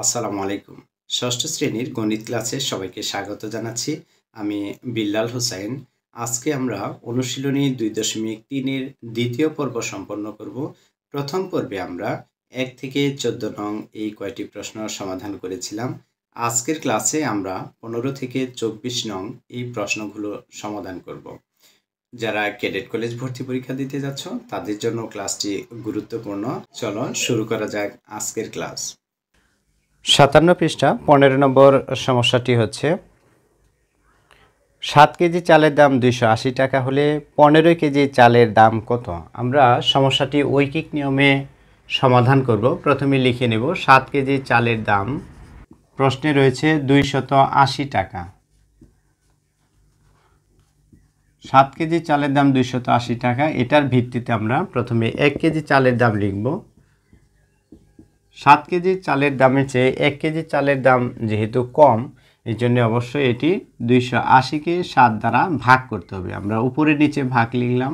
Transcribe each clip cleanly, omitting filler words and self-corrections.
আসসালামু আলাইকুম। ষষ্ঠ শ্রেণীর গণিত ক্লাসে সবাইকে স্বাগত জানাচ্ছি। আমি বিল্লাল হোসাইন। আজকে আমরা অনুশীলনী 2.3 এর দ্বিতীয় পর্ব সম্পন্ন করব। প্রথম পর্বে আমরা 1 থেকে 14 নং এই কয়টি প্রশ্ন সমাধান করেছিলাম। আজকের ক্লাসে আমরা 15 থেকে 24 নং এই প্রশ্নগুলো সমাধান করব। যারা ক্যাডেট কলেজ ভর্তি পরীক্ষা দিতে যাচ্ছ তাদের জন্য ক্লাসটি গুরুত্বপূর্ণ। চলো শুরু করা যাক আজকের ক্লাস। 57 পৃষ্ঠা 15 নম্বর সমস্যাটি হচ্ছে 7 কেজি চালের দাম 280 টাকা হলে 15 কেজি চালের দাম কত? আমরা সমস্যাটি ঐকিক নিয়মে সমাধান করব। প্রথমে লিখে নেব 7 কেজি চালের দাম, প্রশ্নে রয়েছে 280 টাকা। 7 কেজি চালের দাম 280 টাকা, এটার ভিত্তিতে আমরা প্রথমে 1 কেজি চালের দাম লিখব। 7 কেজি চালের দামের চেয়ে 1 কেজি চালের দাম যেহেতু কম, এই জন্য অবশ্যই এটি 280কে 7 দ্বারা ভাগ করতে হবে। আমরা উপরে নিচে ভাগ লিখলাম।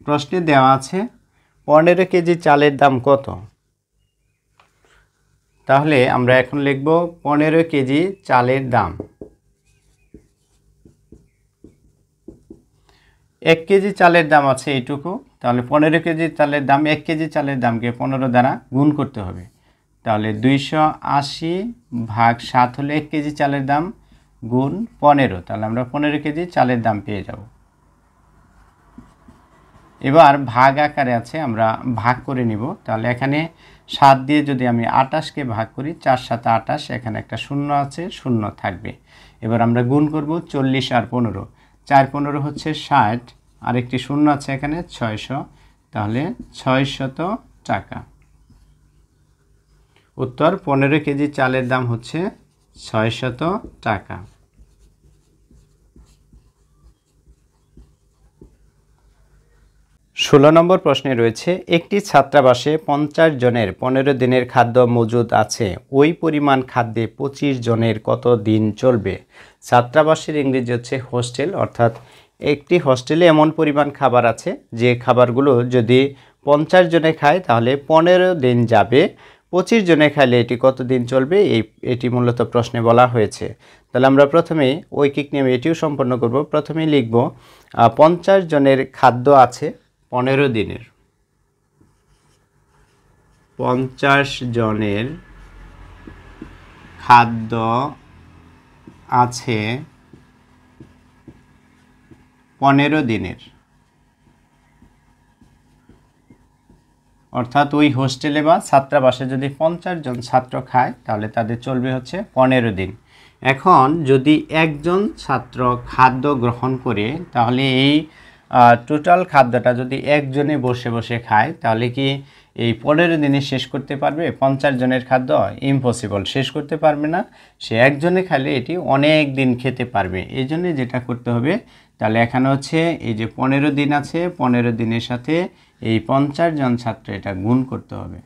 প্রশ্নে দেওয়া আছে 15 কেজি চালের দাম কত? তাহলে আমরা এখন লিখব 15 কেজি চালের দাম। 1 কেজি চালের দাম আছে এইটুকু, তাহলে 15 কেজি চালের দাম 1 কেজি চালের দামকে 15 দ্বারা গুণ করতে হবে। তাহলে 280 ভাগ 7 হলে 1 কেজি চালের দাম গুণ 15, তাহলে আমরা 15 কেজি চালের দাম পেয়ে যাব। এবার ভাগ আকারে আছে, আমরা ভাগ করে নিব। তাহলে এখানে 7 দিয়ে যদি আমি 28কে ভাগ করি, 4 7 28, এখানে একটা শূন্য আছে, শূন্য থাকবে। এবার আমরা গুণ করব 40 আর 15, 4 15 হচ্ছে 60, আর একটি শূন্য আছে এখানে 600, তাহলে 600 টাকা। উত্তর 15 কেজি চালের দাম হচ্ছে 600 টাকা। 16 নম্বর প্রশ্নে রয়েছে একটি ছাত্রাবাসে 50 জনের 15 দিনের খাদ্য মজুদ আছে, ওই পরিমাণ খাদ্যে 25 জনের কত দিন চলবে? ছাত্রাবাসের ইংরেজি হচ্ছে হোস্টেল, অর্থাৎ একটি হোস্টেলে এমন পরিমাণ খাবার আছে যে খাবারগুলো যদি 50 জনে খায় তাহলে 15 দিন যাবে, 25 জনে খাইলে এটি কত দিন চলবে, এটি মূলত প্রশ্নে বলা হয়েছে। তাহলে আমরা প্রথমেই ঐকিক নিয়মে এটিও সম্পন্ন করব। প্রথমেই লিখব 50 জনের খাদ্য আছে 15 দিনের। 50 জনের খাদ্য আছে 15 দিনের, অর্থাৎ ওই হোস্টেলে বা ছাত্রাবাসে যদি 50 জন ছাত্র খায় তাহলে তাদের চলবে হচ্ছে 15 দিন। এখন যদি একজন ছাত্র খাদ্য গ্রহণ করে, তাহলে এই টোটাল খাদ্যটা যদি একজনে বসে বসে খায় তাহলে কি এই 15 দিনে শেষ করতে পারবে? 50 জনের খাদ্য ইম্পসিবল, শেষ করতে পারবে না। সে একজনে খাইলে এটি অনেক দিন খেতে পারবে। এই জন্য যেটা করতে হবে, তাহলে এখানে হচ্ছে এই যে 15 দিন আছে, 15 দিনের সাথে এই 50 জন ছাত্র এটা গুণ করতে হবে।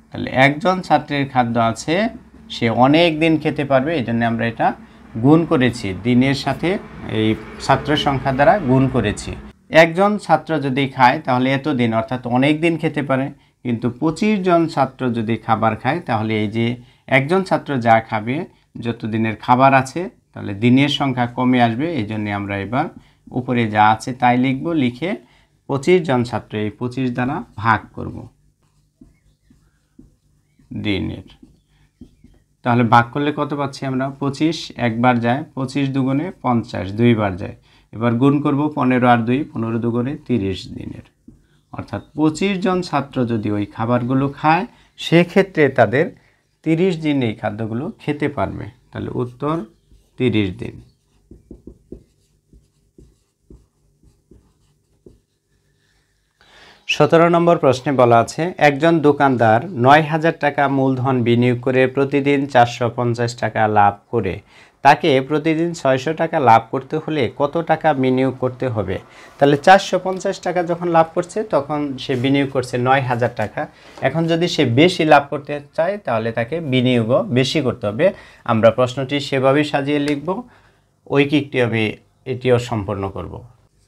তাহলে একজন ছাত্রের খাদ্য আছে, সে অনেক দিন খেতে পারবে, এই জন্য আমরা এটা গুণ করেছি, দিনের সাথে এই ছাত্রের সংখ্যা দ্বারা গুণ করেছি। একজন ছাত্র যদি খায় তাহলে এত দিন, অর্থাৎ অনেক দিন খেতে পারে। কিন্তু 25 জন ছাত্র যদি খাবার খায় তাহলে এই যে একজন ছাত্র যা খাবে, যত দিনের খাবার আছে, তাহলে দিনের সংখ্যা কমে আসবে। এই জন্য আমরা এবার উপরে যা আছে তাই লিখব, লিখে 25 জন ছাত্র এই 25 দ্বারা ভাগ করব দিনের। তাহলে ভাগ করলে কত পাচ্ছি আমরা? 25 একবার যায়, 25 দুগুণে 50 দুইবার যায়। এবার গুণ করব 15 আর 2, 15 দুগুণে 30 দিনের। অর্থাৎ 25 জন ছাত্র যদি ওই খাবারগুলো খায়, সেক্ষেত্রে তাদের 30 দিন এই খাদ্যগুলো খেতে পারবে। তাহলে উত্তর 30 দিন। 17 নম্বর প্রশ্নে বলা আছে একজন দোকানদার 9000 টাকা মূলধন বিনিয়োগ করে প্রতিদিন 450 টাকা লাভ করে, তাকে প্রতিদিন 600 টাকা লাভ করতে হলে কত টাকা বিনিয়োগ করতে হবে? তাহলে 450 টাকা যখন লাভ করছে তখন সে বিনিয়োগ করছে 9000 টাকা। এখন যদি সে বেশি লাভ করতে চায় তাহলে তাকে বিনিয়োগও বেশি করতে হবে। আমরা প্রশ্নটি সেভাবেই সাজিয়ে লিখব, ঐকিকটি আমি এটিও সম্পন্ন করব।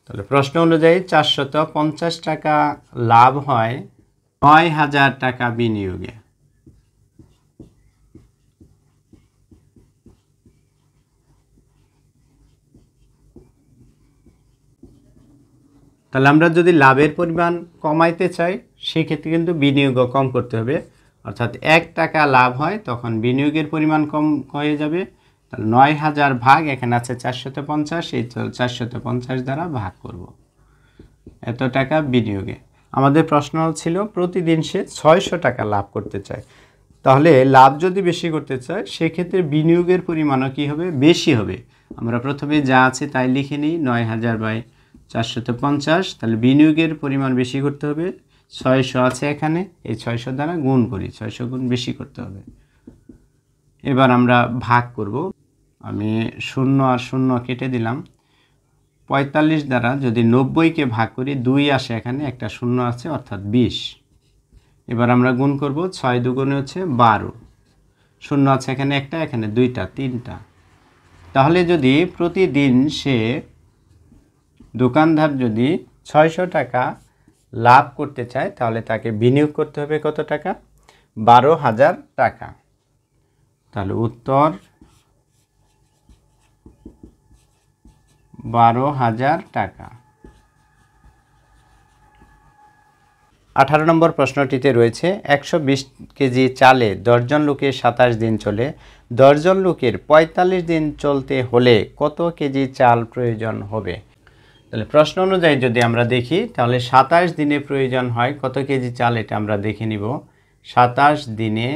তাহলে প্রশ্ন অনুযায়ী 450 টাকা লাভ হয় ৯,০০০ টাকা বিনিয়োগে। তাহলে আমরা যদি লাভের পরিমাণ কমাইতে চাই সেক্ষেত্রে কিন্তু বিনিয়োগও কম করতে হবে, অর্থাৎ ১ টাকা লাভ হয় তখন বিনিয়োগের পরিমাণ কম হয়ে যাবে। তাহলে ৯,০০০ ভাগ এখানে আছে ৪৫০, এই ৪৫০ দ্বারা ভাগ করব, এত টাকা বিনিয়োগে। আমাদের প্রশ্ন ছিল প্রতিদিন সে ৬০০ টাকা লাভ করতে চায়, তাহলে লাভ যদি বেশি করতে চায় সেক্ষেত্রে বিনিয়োগের পরিমাণও কী হবে, বেশি হবে। আমরা প্রথমে যা আছে তাই লিখে নিই, ৯,০০০ বাই ৪৫০, তাহলে বিনিয়োগের পরিমাণ বেশি করতে হবে। ৬০০ আছে এখানে, এই ৬০০ দ্বারা গুণ করি, ৬০০ গুণ বেশি করতে হবে। এবার আমরা ভাগ করব, আমি ০ আর ০ কেটে দিলাম। ৪৫ দ্বারা যদি ৯০কে ভাগ করি ২ আসে, এখানে একটা ০ আছে অর্থাৎ ২০। এবার আমরা গুণ করব, ৬ দুগুণে হচ্ছে ১২, ০ আছে এখানে একটা, এখানে দুইটা, তিনটা। তাহলে যদি প্রতিদিন সে দোকানদার যদি ৬০০ টাকা লাভ করতে চায় তাহলে তাকে বিনিয়োগ করতে হবে কত টাকা, ১২,০০০ টাকা। তাহলে উত্তর ১২,০০০ টাকা। ১৮ নম্বর প্রশ্নটিতে রয়েছে ১২০ কেজি চালে ১০ জন লোকের ২৭ দিন চলে, ১০ জন লোকের ৪৫ দিন চলতে হলে কত কেজি চাল প্রয়োজন হবে? তাহলে প্রশ্ন অনুযায়ী যদি আমরা দেখি তাহলে ২৭ দিনে প্রয়োজন হয় কত কেজি চাল, এটা আমরা দেখে নিব। ২৭ দিনে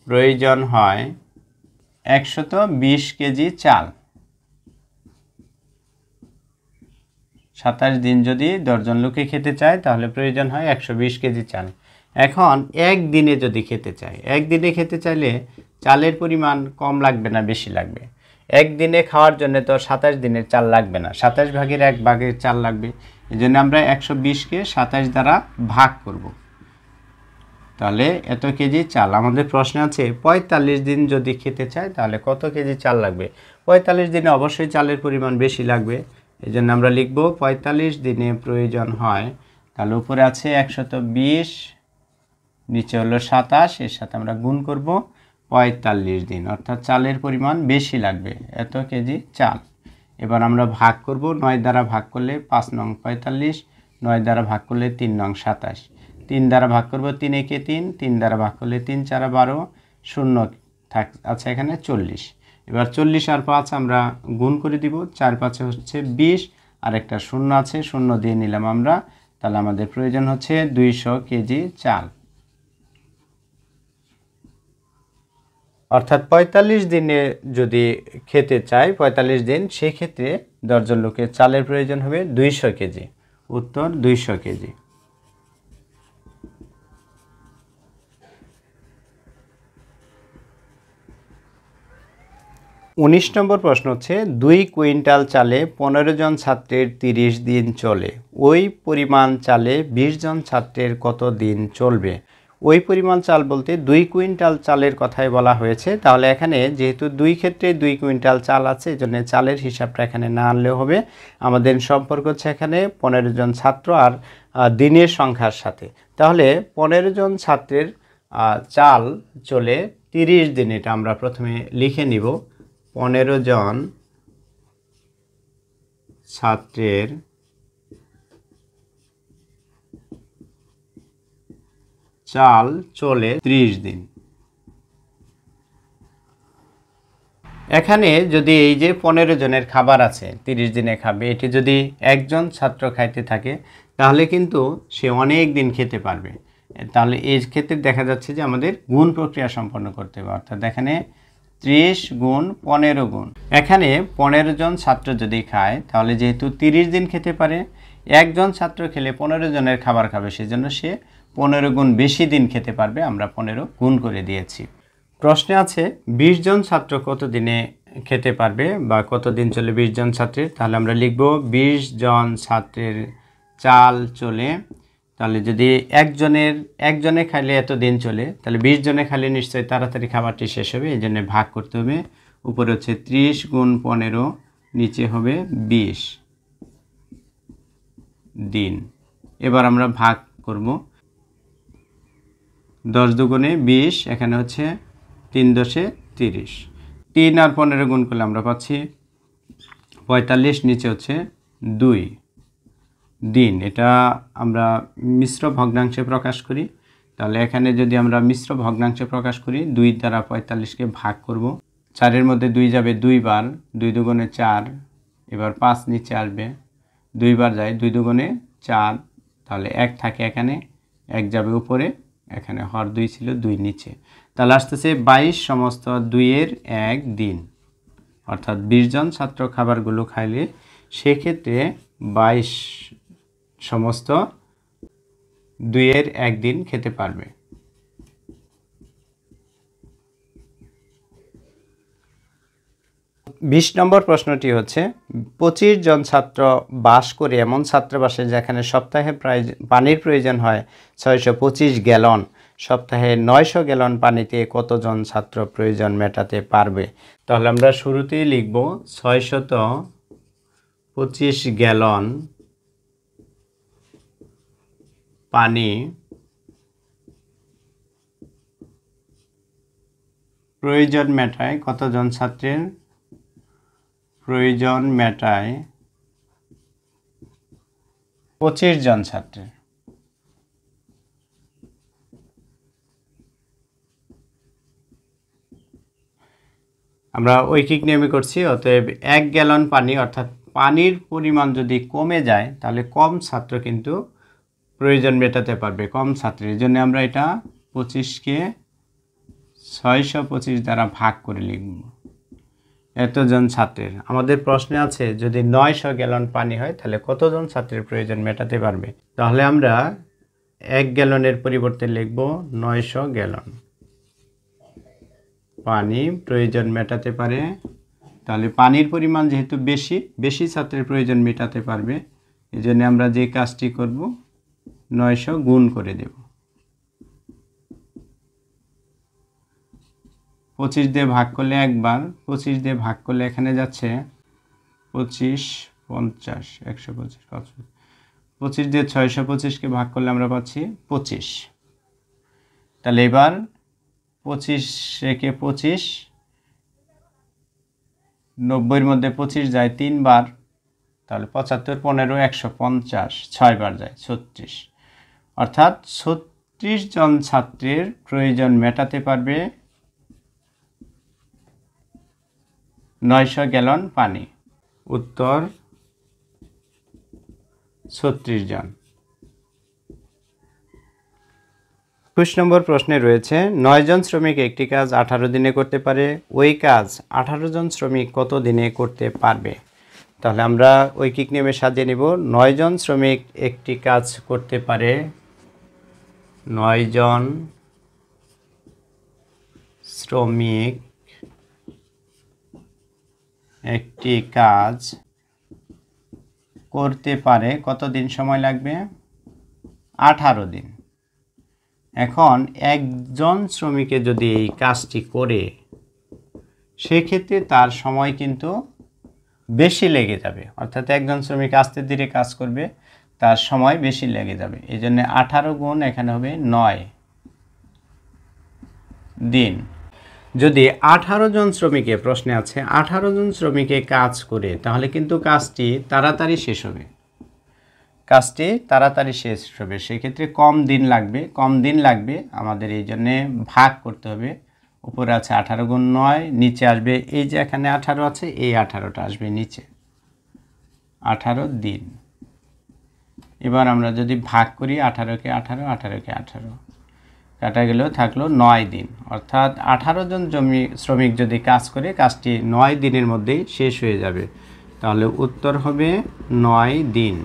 প্রয়োজন হয় ১২০ কেজি চাল। ২৭ দিন যদি ১০ জন লোকে খেতে চায় তাহলে প্রয়োজন হয় ১২০ কেজি চাল। এখন একদিনে যদি খেতে চায়, একদিনে খেতে চাইলে চালের পরিমাণ কম লাগবে না বেশি লাগবে? একদিনে খাওয়ার জন্য তো ২৭ দিনের চাল লাগবে না, ২৭ ভাগের ১ ভাগের চাল লাগবে। এই জন্য আমরা ১২০কে ২৭ দ্বারা ভাগ করব, তাহলে এত কেজি চাল। আমাদের প্রশ্ন আছে ৪৫ দিন যদি খেতে চায় তাহলে কত কেজি চাল লাগবে? ৪৫ দিনে অবশ্যই চালের পরিমাণ বেশি লাগবে, এই জন্য আমরা লিখব ৪৫ দিনে প্রয়োজন হয়। তাহলে উপরে আছে ১২০, নিচে হলো ২৭, এর সাথে আমরা গুণ করব ৪৫ দিন, অর্থাৎ চালের পরিমাণ বেশি লাগবে, এত কেজি চাল। এবার আমরা ভাগ করব, ৯ দ্বারা ভাগ করলে ৫ নং ৪৫, ৯ দ্বারা ভাগ করলে ৩ নং ২৭, ৩ দ্বারা ভাগ করব ৩ একে ৩, ৩ দ্বারা ভাগ করলে ৩ ৪ ১২, ০ আছে এখানে ৪০। এবার ৪০ আর ৫ আমরা গুণ করে দিব, ৪ ৫ হচ্ছে ২০, আর একটা ০ আছে, ০ দিয়ে নিলাম আমরা। তাহলে আমাদের প্রয়োজন হচ্ছে ২০০ কেজি চাল। অর্থাৎ ৪৫ দিনে যদি খেতে চাই ৪৫ দিন, সেক্ষেত্রে ১০ জন লোকের চালের প্রয়োজন হবে ২০০ কেজি। উত্তর ২০০ কেজি। ১৯ নম্বর প্রশ্ন হচ্ছে ২ কুইন্টাল চালে ১৫ জন ছাত্রের ৩০ দিন চলে, ওই পরিমাণ চালে ২০ জন ছাত্রের কত দিন চলবে? ওই পরিমাণ চাল বলতে ২ কুইন্টাল চালের কথাই বলা হয়েছে। তাহলে এখানে যেহেতু দুই ক্ষেত্রে ২ কুইন্টাল চাল আছে, এই জন্য চালের হিসাবটা এখানে না আনলেও হবে। আমাদের সম্পর্ক হচ্ছে এখানে ১৫ জন ছাত্র আর দিনের সংখ্যার সাথে। তাহলে ১৫ জন ছাত্রের চাল চলে ৩০ দিন, এটা আমরা প্রথমে লিখে নিব। ১৫ জন ছাত্রের চাল চলে ৩০ দিন। এখানে যদি এই যে ১৫ জনের খাবার আছে ৩০ দিনে খাবে, এটি যদি একজন ছাত্র খাইতে থাকে তাহলে কিন্তু সে অনেক দিন খেতে পারবে। তাহলে এই ক্ষেত্রে দেখা যাচ্ছে যে আমাদের গুণ প্রক্রিয়া সম্পন্ন করতে হবে, অর্থাৎ এখানে ৩০ গুণ ১৫ গুণ। এখানে ১৫ জন ছাত্র যদি খায় তাহলে যেহেতু ৩০ দিন খেতে পারে, একজন ছাত্র খেলে ১৫ জনের খাবার খাবে, সেজন্য সে ১৫ গুণ বেশি দিন খেতে পারবে, আমরা ১৫ গুণ করে দিয়েছি। প্রশ্নে আছে ২০ জন ছাত্র কত দিনে খেতে পারবে বা কত দিন চলে ২০ জন ছাত্রের? তাহলে আমরা লিখব ২০ জন ছাত্রের চাল চলে, তাহলে যদি একজনে খাইলে এত দিন চলে, তাহলে ২০ জনে খাইলে নিশ্চয়ই তাড়াতাড়ি খাবারটি শেষ হবে, এই জন্য ভাগ করতে হবে। উপরে হচ্ছে ৩০ গুণ ১৫, নিচে হবে ২০ দিন। এবার আমরা ভাগ করব। 10 দুগুণে 20, এখানে হচ্ছে 3 দশে 30। 3 আর 15 গুণ করলে আমরা পাচ্ছি 45, নিচে হচ্ছে 2 দিন। এটা আমরা মিশ্র ভগ্নাংশে প্রকাশ করি। তাহলে এখানে যদি আমরা মিশ্র ভগ্নাংশে প্রকাশ করি, 2 দ্বারা 45কে ভাগ করব। 4-এর মধ্যে 2 যাবে 2 বার, 2 দুগুণে 4, এবার 5 নিচে আসবে, 2 বার যায়, 2 দুগুণে 4, তাহলে 1 থাকে এখানে, 1 যাবে উপরে, এখানে হর 2 ছিল, 2 নিচে, তাহলে আসতেছে 22 সমস্ত 2-এর 1 দিন। অর্থাৎ 20 জন ছাত্র খাবারগুলো খাইলে সেক্ষেত্রে 22 সমস্ত 2-এর 1 দিন খেতে পারবে। 20 নম্বর প্রশ্নটি হচ্ছে 25 জন ছাত্র বাস করে এমন ছাত্রাবাসে যেখানে সপ্তাহে প্রায় পানির প্রয়োজন হয় 625 গ্যালন, সপ্তাহে 900 গ্যালন পানিতে কতজন ছাত্র প্রয়োজন মেটাতে পারবে? তাহলে আমরা শুরুতেই লিখব 625 গ্যালন পানি প্রয়োজন মেটায় কতজন ছাত্রের? প্রয়োজন মেটায় 25 জন ছাত্রের। আমরা ঐকিক নিয়মে করছি, অতএব 1 গ্যালন পানি, অর্থাৎ পানির পরিমাণ যদি কমে যায় তাহলে কম ছাত্র কিন্তু প্রয়োজন মেটাতে পারবে, কম ছাত্রের জন্য আমরা এটা 25কে 625 দ্বারা ভাগ করে লিখব। এতজন ছাত্রের, আমাদের প্রশ্নে আছে যদি 900 গ্যালন পানি হয় তাহলে কতজন ছাত্রের প্রয়োজন মেটাতে পারবে? তাহলে আমরা 1 গ্যালনের পরিবর্তে লিখব 900 গ্যালন পানি প্রয়োজন মেটাতে পারে। তাহলে পানির পরিমাণ যেহেতু বেশি, বেশি ছাত্রের প্রয়োজন মেটাতে পারবে, এই জন্য আমরা যে কাজটি করব 900 গুণ করে দেব। 25 দিয়ে ভাগ করলে একবার, 25 দিয়ে ভাগ করলে এখানে যাচ্ছে 25, 50, 125, 25 দিয়ে 625কে ভাগ করলে আমরা পাচ্ছি 25। তাহলে এবার 25 একে 25, 90-এর মধ্যে 25 যায় 3 বার, তাহলে 75, 15, 150, 6 বার যায় 36, অর্থাৎ 36 জন ছাত্রের প্রয়োজন মেটাতে পারবে 900 গ্যালন পানি। উত্তর 36 জন। 21 নম্বর প্রশ্নে রয়েছে 9 জন শ্রমিক একটি কাজ 18 দিনে করতে পারে, ওই কাজ 18 জন শ্রমিক কত দিনে করতে পারবে? তাহলে আমরা ঐকিক নিয়মে সাজিয়ে নিব। 9 জন শ্রমিক একটি কাজ করতে পারে, 9 জন শ্রমিক একটি কাজ করতে পারে, কতদিন সময় লাগবে? 18 দিন। এখন একজন শ্রমিকে যদি এই কাজটি করে সেক্ষেত্রে তার সময় কিন্তু বেশি লেগে যাবে, অর্থাৎ একজন শ্রমিক আস্তে ধীরে কাজ করবে, তার সময় বেশি লেগে যাবে। এই জন্য 18 গুণ এখানে হবে 9 দিন। যদি 18 জন শ্রমিকে, প্রশ্নে আছে 18 জন শ্রমিকে কাজ করে, তাহলে কিন্তু কাজটি তাড়াতাড়ি শেষ হবে, কাজটি তাড়াতাড়ি শেষ হবে, সেক্ষেত্রে কম দিন লাগবে, কম দিন লাগবে আমাদের, এই জন্যে ভাগ করতে হবে। উপরে আছে 18 গুণ 9, নিচে আসবে এই যে এখানে 18 আছে, এই 18টা আসবে নিচে, 18 দিন। এবার আমরা যদি ভাগ করি 18কে 18, 18কে 18, কাটা গেলেও থাকলো 9 দিন, অর্থাৎ 18 জন শ্রমিক যদি কাজ করে কাজটি 9 দিনের মধ্যেই শেষ হয়ে যাবে। তাহলে উত্তর হবে 9 দিন।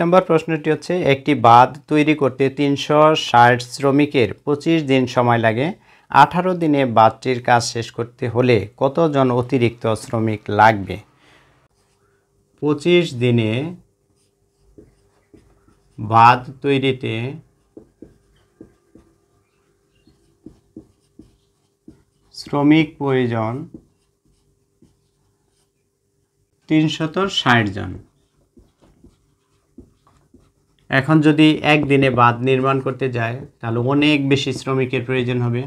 নম্বর প্রশ্নটি হচ্ছে একটি বাঁধ তৈরি করতে 360 শ্রমিকের 25 দিন সময় লাগে, 18 দিনে বাঁধটির কাজ শেষ করতে হলে কতজন অতিরিক্ত শ্রমিক লাগবে? 25 দিনে বাঁধ তৈরিতে শ্রমিক প্রয়োজন 360 জন। এখন যদি একদিনে বাঁধ নির্মাণ করতে যায় তাহলে অনেক বেশি শ্রমিকের প্রয়োজন হবে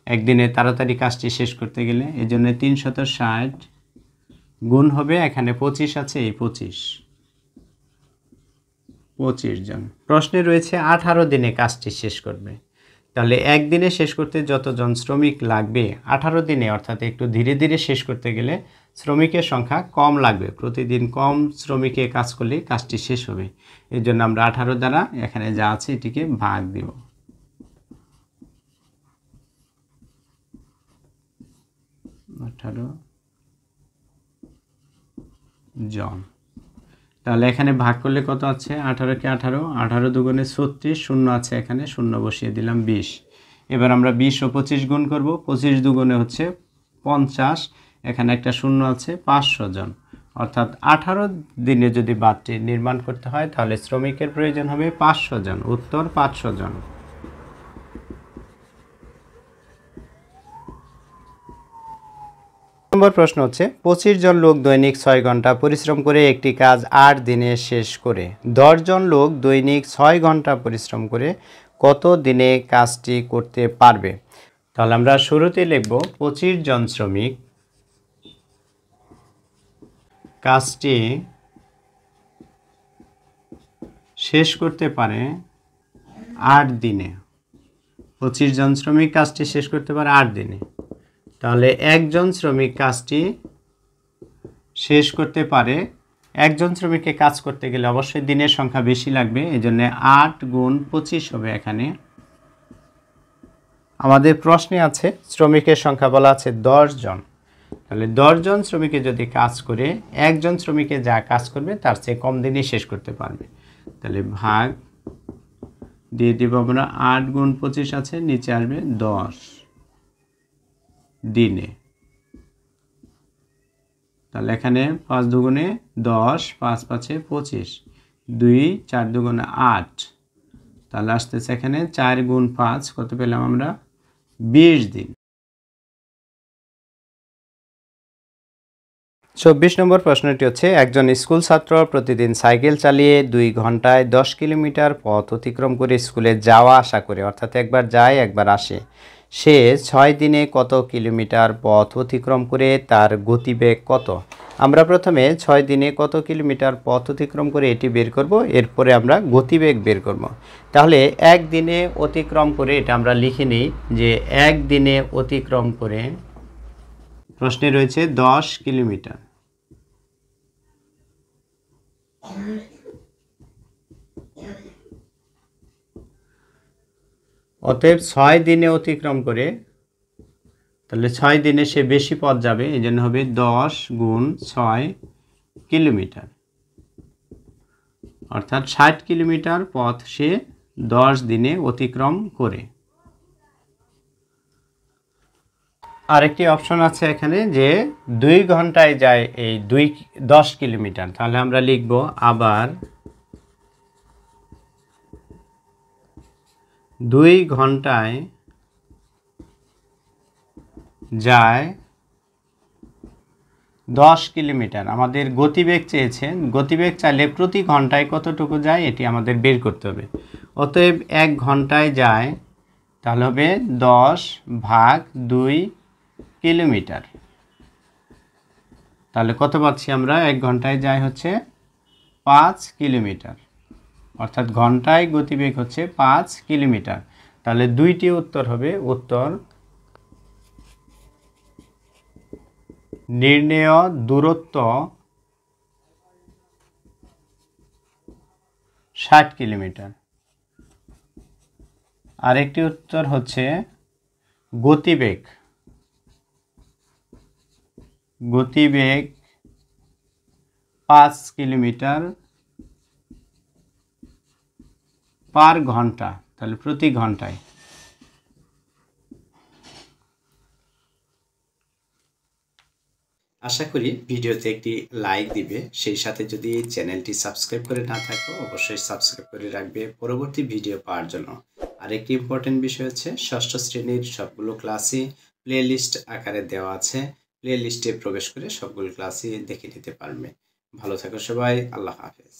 একদিনে তাড়াতাড়ি কাজটি শেষ করতে গেলে। এই জন্য 360 গুণ হবে, এখানে 25 আছে, এই 25 জন। প্রশ্নে রয়েছে 18 দিনে কাজটি শেষ করবে। তাহলে একদিনে শেষ করতে যতজন শ্রমিক লাগবে 18 দিনে, অর্থাৎ একটু ধীরে ধীরে শেষ করতে গেলে শ্রমিকের সংখ্যা কম লাগবে, প্রতিদিন কম শ্রমিকে কাজ করলে কাজটি শেষ হবে। এই জন্য আমরা 18 দ্বারা এখানে যা আছে এটিকে ভাগ দিব। 18 জন। তাহলে এখানে ভাগ করলে কত আছে? 18 কে 18, 18 দুগুণে 36, শূন্য আছে এখানে, শূন্য বসিয়ে দিলাম 20। এবার আমরা 20 ও 25 গুণ করব, 25 দুগুণে হচ্ছে 50, এখানে একটা শূন্য আছে, 500 জন। অর্থাৎ 18 দিনে যদি বাঁধটি নির্মাণ করতে হয় তাহলে শ্রমিকের প্রয়োজন হবে 500 জন। উত্তর 500 জন। নম্বর প্রশ্ন হচ্ছে 25 জন লোক দৈনিক 6 ঘন্টা পরিশ্রম করে একটি কাজ 8 দিনে শেষ করে 10 জন লোক দৈনিক 6 ঘন্টা পরিশ্রম করে কত দিনে কাজটি করতে পারবে? তাহলে আমরা শুরুতেই লিখব 25 জন শ্রমিক কাজটি শেষ করতে পারে 8 দিনে। 25 জন শ্রমিক কাজটি শেষ করতে পারে 8 দিনে। তাহলে একজন শ্রমিক কাজটি শেষ করতে পারে, একজন শ্রমিককে কাজ করতে গেলে অবশ্যই দিনের সংখ্যা বেশি লাগবে, এই জন্য 8 গুণ 25 হবে। এখানে আমাদের প্রশ্নে আছে শ্রমিকের সংখ্যা বলা আছে 10 জন। তাহলে 10 জন শ্রমিকে যদি কাজ করে একজন শ্রমিকে যা কাজ করবে তার চেয়ে কম দিনে শেষ করতে পারবে। তাহলে ভাগ দিয়ে দিব আমরা, 8 গুণ 25 আছে, নিচে আসবে 10 দিনে। তাহলে এখানে 5 দুগুণে 10, 5 5 25, 2 4 দুগুণে 8, তাহলে আসতেছে এখানে 4 গুণ 5, কত পেলাম আমরা? 20 দিন। 24 নম্বর প্রশ্নটি হচ্ছে একজন স্কুল ছাত্র প্রতিদিন সাইকেল চালিয়ে 2 ঘন্টায় 10 কিলোমিটার পথ অতিক্রম করে স্কুলে যাওয়া আসা করে, অর্থাৎ একবার যায় একবার আসে। সে 6 দিনে কত কিলোমিটার পথ অতিক্রম করে, তার গতিবেগ কত? আমরা প্রথমে 6 দিনে কত কিলোমিটার পথ অতিক্রম করে এটি বের করব, এরপরে আমরা গতিবেগ বের করব। তাহলে এক দিনে অতিক্রম করে, এটা আমরা লিখে নিই যে এক দিনে অতিক্রম করে, প্রশ্নে রয়েছে 10 কিলোমিটার। অতএব 6 দিনে অতিক্রম করে, তাহলে 6 দিনে সে বেশি পথ যাবে, এই জন্য হবে 10 গুণ 6 কিলোমিটার, অর্থাৎ 60 কিলোমিটার পথ সে 10 দিনে অতিক্রম করে। আরেকটি অপশন আছে এখানে যে 2 ঘন্টায় যায় এই 10 কিলোমিটার। তাহলে আমরা লিখব আবার 2 ঘন্টায় যায় 10 কিলোমিটার। আমাদের গতিবেগ চেয়েছেন, গতিবেগ চাইলে প্রতি ঘন্টায় কতটুকু যায় এটি আমাদের বের করতে হবে। অতএব 1 ঘন্টায় যায়, তাহলে হবে 10 ভাগ 2 কিলোমিটার। তাহলে কত পাচ্ছি আমরা? 1 ঘন্টায় যায় হচ্ছে 5 কিলোমিটার, অর্থাৎ ঘন্টায় গতিবেগ হচ্ছে 5 কিলোমিটার। তাহলে দুইটি উত্তর হবে। উত্তর নির্ণেয় দূরত্ব 60 কিলোমিটার। আরেকটি উত্তর হচ্ছে গতিবেগ 5 কিলোমিটার পার ঘন্টা, তাহলে প্রতি ঘন্টায়। আশা করি ভিডিওতে একটি লাইক দিবে, সেই সাথে যদি চ্যানেলটি সাবস্ক্রাইব করে না থাকো অবশ্যই সাবস্ক্রাইব করে রাখবে পরবর্তী ভিডিও পাওয়ার জন্য। আরেকটি ইম্পর্টেন্ট বিষয় হচ্ছে 6ষ্ঠ শ্রেণীর সবগুলো ক্লাসই প্লেলিস্ট আকারে দেওয়া আছে, প্লেলিস্টে প্রবেশ করে সবগুলো ক্লাসই দেখে নিতে পারবে। ভালো থাকো সবাই, আল্লাহ হাফেজ।